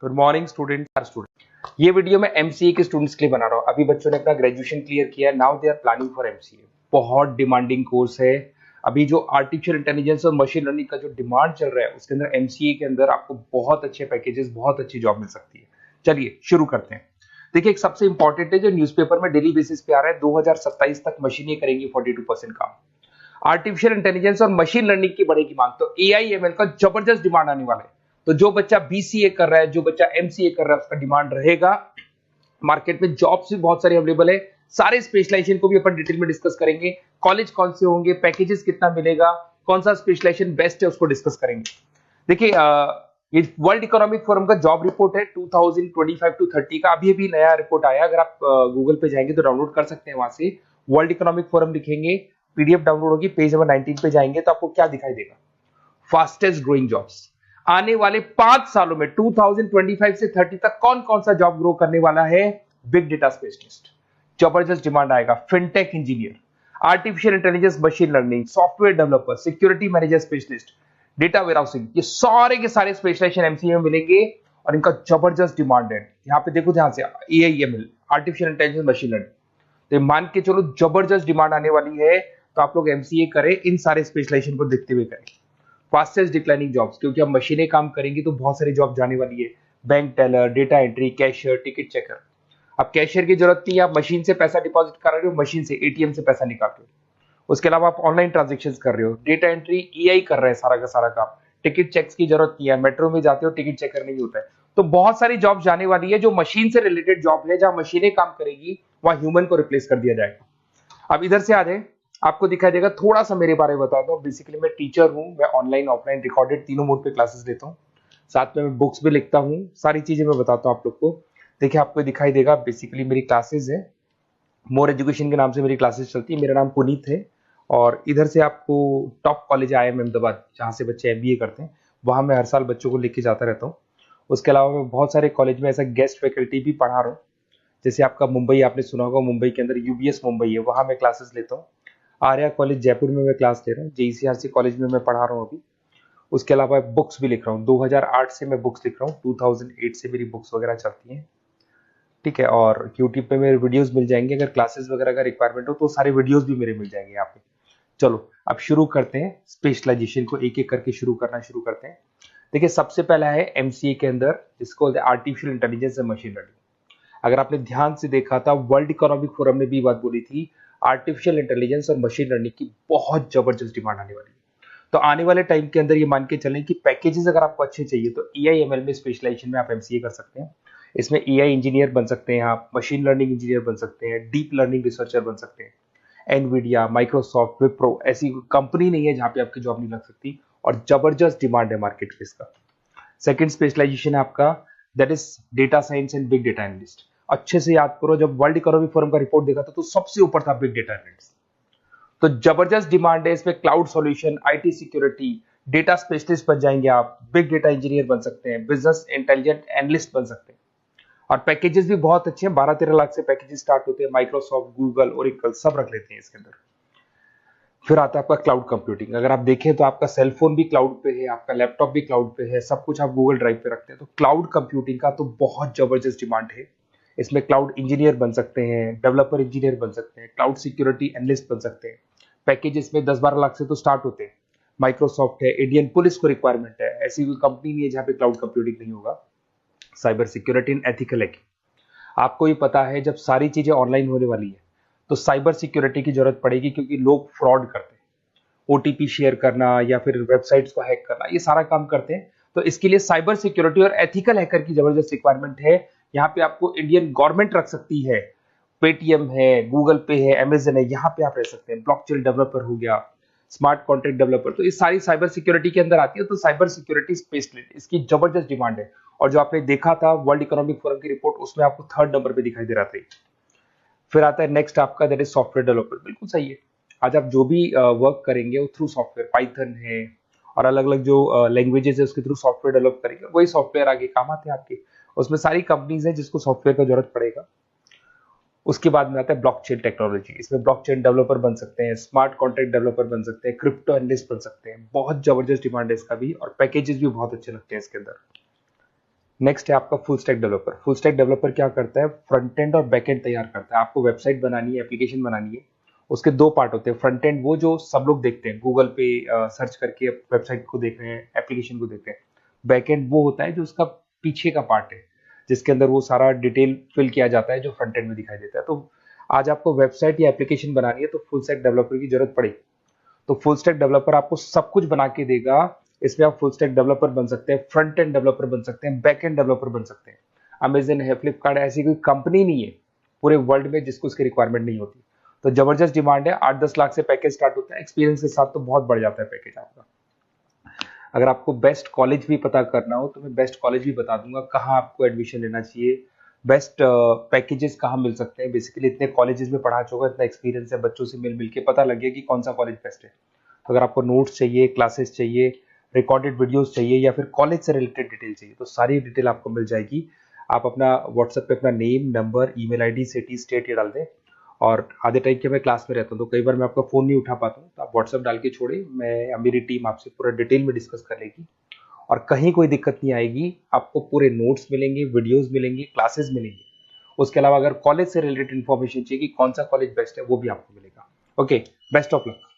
Good morning student. ये video मैं MCA के स्टूडेंट्स के लिए बना रहा हूँ। अभी बच्चों ने अपना ग्रेजुएशन क्लियर किया है, now they are planning for MCA. बहुत डिमांडिंग कोर्स है। अभी जो आर्टिफिशियल इंटेलिजेंस और मशीन लर्निंग का जो डिमांड चल रहा है उसके अंदर एमसीए के अंदर आपको बहुत अच्छे पैकेजेस, बहुत अच्छी जॉब मिल सकती है। चलिए शुरू करते हैं। देखिए, एक सबसे इंपॉर्टेंट है जो न्यूज़पेपर में डेली बेसिस पे आ रहा है, 2027 तक मशीनें करेंगी 42% काम। आर्टिफिशियल इंटेलिजेंस और मशीन लर्निंग की बढ़ेगी मांग, तो एआई एमएल का जबरदस्त डिमांड आने वाला है। तो जो बच्चा बीसीए कर रहा है, जो बच्चा एमसीए कर रहा है, उसका डिमांड रहेगा। मार्केट में जॉब्स भी बहुत सारे अवेलेबल है। सारे स्पेशलाइजेशन को भी अपन डिटेल में डिस्कस करेंगे। कॉलेज कौन से होंगे, पैकेजेस कितना मिलेगा, कौन सा स्पेशलाइजेशन बेस्ट है, उसको डिस्कस करेंगे। देखिए, ये वर्ल्ड इकोनॉमिक फोरम का जॉब रिपोर्ट है 2025 टू 30 का। अभी अभी नया रिपोर्ट आया, अगर आप गूगल पे जाएंगे तो डाउनलोड कर सकते हैं। वहां से वर्ल्ड इकोनॉमिक फोरम लिखेंगे, पीडीएफ डाउनलोड होगी, पेज नंबर 19 पे जाएंगे तो आपको क्या दिखाई देगा, फास्टेस्ट ग्रोइंग जॉब्स। आने वाले 5 सालों में 2025 से 30 तक कौन कौन सा जॉब ग्रो करने वाला है। बिग डेटा स्पेशलिस्ट, जबरदस्त डिमांड आएगा। Fintech engineer, artificial intelligence machine learning, software developer, security manager specialist, data warehousing, ये सारे के सारे स्पेशलाइजेशन एमसीए में मिलेंगे और इनका जबरदस्त डिमांड है। यहाँ पे देखो, ध्यान से, AIML, artificial intelligence machine learning, तो मान के चलो जबरदस्त डिमांड आने वाली है। तो आप लोग एमसीए करें, इन सारे स्पेशलाइजेशन को देखते हुए करें। फास्टेस्ट डिक्लाइनिंग जॉब्स, क्योंकि अब मशीनें काम करेंगी तो बहुत सारी जॉब जाने वाली है। Bank teller, data entry, cashier, ticket checker. अब कैशियर की जरूरत नहीं है, आप मशीन से पैसा डिपॉजिट कर रहे हो, मशीन से एटीएम से पैसा निकाल रहे हो। उसके अलावा आप ऑनलाइन ट्रांजेक्शन कर रहे हो। डेटा एंट्री एआई कर रहा है सारा का सारा काम। टिकट चेक्स की जरूरत नहीं है, मेट्रो में जाते हो टिकट चेकर नहीं होता है। तो बहुत सारी जॉब जाने वाली है जो मशीन से रिलेटेड जॉब है, जहां मशीनें काम करेगी वहां ह्यूमन को रिप्लेस कर दिया जाएगा। अब इधर से आ जाए, आपको दिखाई देगा। थोड़ा सा मेरे बारे में बता दो। बेसिकली मैं टीचर हूँ, मैं ऑनलाइन ऑफलाइन रिकॉर्डेड तीनों मोड पे क्लासेस लेता हूँ। साथ में मैं बुक्स भी लिखता हूँ, सारी चीजें मैं बताता हूँ आप लोग को। देखिए, आपको दिखाई देगा, बेसिकली मेरी क्लासेस है, मोर एजुकेशन के नाम से मेरी क्लासेस चलती है। मेरा नाम पुनीत है और इधर से आपको टॉप कॉलेज IIM अहमदाबाद, जहाँ से बच्चे MBA करते हैं, वहाँ मैं हर साल बच्चों को लेके जाता रहता हूँ। उसके अलावा मैं बहुत सारे कॉलेज में ऐसा गेस्ट फैकल्टी भी पढ़ा रहा हूँ। जैसे आपका मुंबई, आपने सुना होगा, मुंबई के अंदर यूबीएस मुंबई है, वहाँ मैं क्लासेस लेता हूँ। आर्या कॉलेज जयपुर में मैं क्लास ले रहा हूँ। जेईसीआरसी कॉलेज में मैं पढ़ा रहा हूँ अभी। उसके अलावा बुक्स भी लिख रहा हूँ। 2008 से मैं बुक्स लिख रहा हूँ, 2008 से मेरी बुक्स वगैरह चलती हैं। ठीक है, और यूट्यूब पे मेरे वीडियोस मिल जाएंगे। अगर क्लासेस वगैरह का रिक्वायरमेंट हो तो सारे वीडियोस भी मेरे मिल जाएंगे यहाँ पे। चलो अब शुरू करते हैं, स्पेशलाइजेशन को एक एक करके शुरू करते हैं। देखिए, सबसे पहला है एमसीए के अंदर, जिसको artificial intelligence and machine learning. अगर आपने ध्यान से देखा था, वर्ल्ड इकोनॉमिक फोरम ने भी बात बोली थी, आर्टिफिशियल इंटेलिजेंस और मशीन लर्निंग की बहुत जबरदस्त डिमांड आने वाली है। तो आने वाले टाइम के अंदर ये मान के चलें कि पैकेजेस अगर आपको अच्छे चाहिए तो एआईएमएल में स्पेशलाइजेशन में आप एमसीए कर सकते हैं। इसमें एआई इंजीनियर बन सकते हैं, आप मशीन लर्निंग इंजीनियर बन सकते हैं, डीप लर्निंग रिसर्चर बन सकते हैं। एनवीडिया, माइक्रोसॉफ्ट, विप्रो, ऐसी कंपनी नहीं है जहां पे आपकी जॉब नहीं लग सकती, और जबरदस्त डिमांड है मार्केट पे इसका। सेकंड स्पेशलाइजेशन है आपका, that is data science and big data analyst. अच्छे से याद करो, जब वर्ल्ड इकोनॉमिक फोरम का रिपोर्ट देखा था तो सबसे ऊपर था बिग डेटा एनालिस्ट। तो जबरदस्त डिमांड है इसमें। Cloud solution, IT security, data specialist बन जाएंगे आप, बिग डेटा इंजीनियर बन सकते हैं, बिजनेस इंटेलिजेंट एनालिस्ट बन सकते हैं। और पैकेजेस भी बहुत अच्छे हैं, 12-13 लाख से पैकेजेस स्टार्ट होते हैं। माइक्रोसॉफ्ट, गूगल, ओरेकल सब रख लेते हैं इसके अंदर। फिर आता है आपका क्लाउड कंप्यूटिंग। अगर आप देखें तो आपका सेलफोन भी क्लाउड पे है, आपका लैपटॉप भी क्लाउड पे है, सब कुछ आप गूगल ड्राइव पे रखते हैं। तो क्लाउड कंप्यूटिंग का तो बहुत जबरदस्त डिमांड है। इसमें क्लाउड इंजीनियर बन सकते हैं, डेवलपर इंजीनियर बन सकते हैं, क्लाउड सिक्योरिटी एनालिस्ट बन सकते हैं। पैकेज इसमें 10-12 लाख से तो स्टार्ट होते हैं। माइक्रोसॉफ्ट है, इंडियन पुलिस को रिक्वायरमेंट है, ऐसी कोई कंपनी नहीं है जहां पे क्लाउड कंप्यूटिंग नहीं होगा। Cyber security and ethical hacking, आपको ही पता है जब सारी चीजें ऑनलाइन होने वाली है तो साइबर सिक्योरिटी की जरूरत पड़ेगी, क्योंकि लोग फ्रॉड करते हैं। ओटीपी शेयर करना या फिर वेबसाइट्स को हैक करना, ये सारा काम करते हैं। तो इसके लिए साइबर सिक्योरिटी और एथिकल हैकर की जबरदस्त रिक्वायरमेंट है। यहाँ पे आपको इंडियन गवर्नमेंट रख सकती है, पेटीएम है, गूगल पे है, अमेजन है, यहाँ पे आप रह सकते हैं। ब्लॉकचेन डेवलपर हो गया, स्मार्ट कॉन्ट्रैक्ट डेवलपर, तो ये सारी साइबर सिक्योरिटी के अंदर आती है। तो साइबर सिक्योरिटी स्पेशलिस्ट, इसकी जबरदस्त डिमांड है। और जो आपने देखा था वर्ल्ड इकोनॉमिक फोरम की रिपोर्ट, उसमें आपको 3rd नंबर पे दिखाई दे रहा था। फिर आता है नेक्स्ट आपका, दैट इज सॉफ्टवेयर डेवलपर। बिल्कुल सही है। आज आप जो भी वर्क करेंगे वो थ्रू सॉफ्टवेयर, पाइथन है और अलग अलग जो लैंग्वेजेस है उसके थ्रू सॉफ्टवेयर डेवलप करेंगे, वही सॉफ्टवेयर आगे काम आते हैं आपके। उसमें सारी कंपनीज है जिसको सॉफ्टवेयर का जरूरत पड़ेगा। उसके बाद में आता है ब्लॉकचेन टेक्नोलॉजी। इसमें ब्लॉकचेन डेवलपर बन सकते हैं, स्मार्ट कॉन्ट्रैक्ट डेवलपर बन सकते हैं, क्रिप्टो एनालिस्ट बन सकते हैं। बहुत जबरदस्त डिमांड है इसका भी, और पैकेजेस भी बहुत अच्छे लगते हैं इसके अंदर। नेक्स्ट है आपका full stack developer. Full stack developer क्या करता है, फ्रंट एंड और बैक एंड तैयार करता है। आपको वेबसाइट बनानी है, एप्लीकेशन बनानी है, उसके दो पार्ट होते हैं। फ्रंट एंड वो जो सब लोग देखते हैं, गूगल पे सर्च करके वेबसाइट को देख रहे हैं, एप्लीकेशन को देख रहे हैं। बैक एंड वो होता है जो उसका पीछे का पार्ट है, जिसके अंदर वो सारा डिटेल फिल किया जाता है जो फ्रंट एंड में दिखाई देता है। तो आज आपको वेबसाइट या एप्लीकेशन बनानी है तो फुल स्टैक डेवलपर की जरूरत पड़ेगी। तो फुल स्टैक डेवलपर आपको सब कुछ बना के देगा। इसमें आप फुल स्टैक डेवलपर बन सकते हैं, फ्रंट एंड डेवलपर बन सकते हैं, बैक एंड डेवलपर बन सकते हैं। अमेजन है, फ्लिपकार्ट, ऐसी कोई कंपनी नहीं है पूरे वर्ल्ड में जिसको उसकी रिक्वायरमेंट नहीं होती। तो जबरदस्त डिमांड है, 8-10 लाख से पैकेज स्टार्ट होता है, एक्सपीरियंस के साथ तो बहुत बढ़ जाता है पैकेज आपका। अगर आपको बेस्ट कॉलेज भी पता करना हो तो मैं बेस्ट कॉलेज भी बता दूंगा, कहाँ आपको एडमिशन लेना चाहिए, बेस्ट पैकेजेस कहाँ मिल सकते हैं। बेसिकली इतने कॉलेजेस में पढ़ा चुका, इतना एक्सपीरियंस है, बच्चों से मिल मिल के पता लग गया कि कौन सा कॉलेज बेस्ट है। तो अगर आपको नोट्स चाहिए, क्लासेस चाहिए, रिकॉर्डेड वीडियोस चाहिए या फिर कॉलेज से रिलेटेड डिटेल चाहिए तो सारी डिटेल आपको मिल जाएगी। आप अपना व्हाट्सएप पे अपना name, number, email ID, city, state ये डाल दें। और आधे टाइम के मैं क्लास में रहता हूँ तो कई बार मैं आपका फ़ोन नहीं उठा पाता हूँ, तो आप व्हाट्सएप डाल के छोड़े, मैं या मेरी टीम आपसे पूरा डिटेल में डिस्कस कर लेगी। और कहीं कोई दिक्कत नहीं आएगी, आपको पूरे नोट्स मिलेंगे, वीडियोस मिलेंगे, क्लासेस मिलेंगे। उसके अलावा अगर कॉलेज से रिलेटेड इन्फॉर्मेशन चाहिए कि कौन सा कॉलेज बेस्ट है वो भी आपको मिलेगा। Okay, best of luck.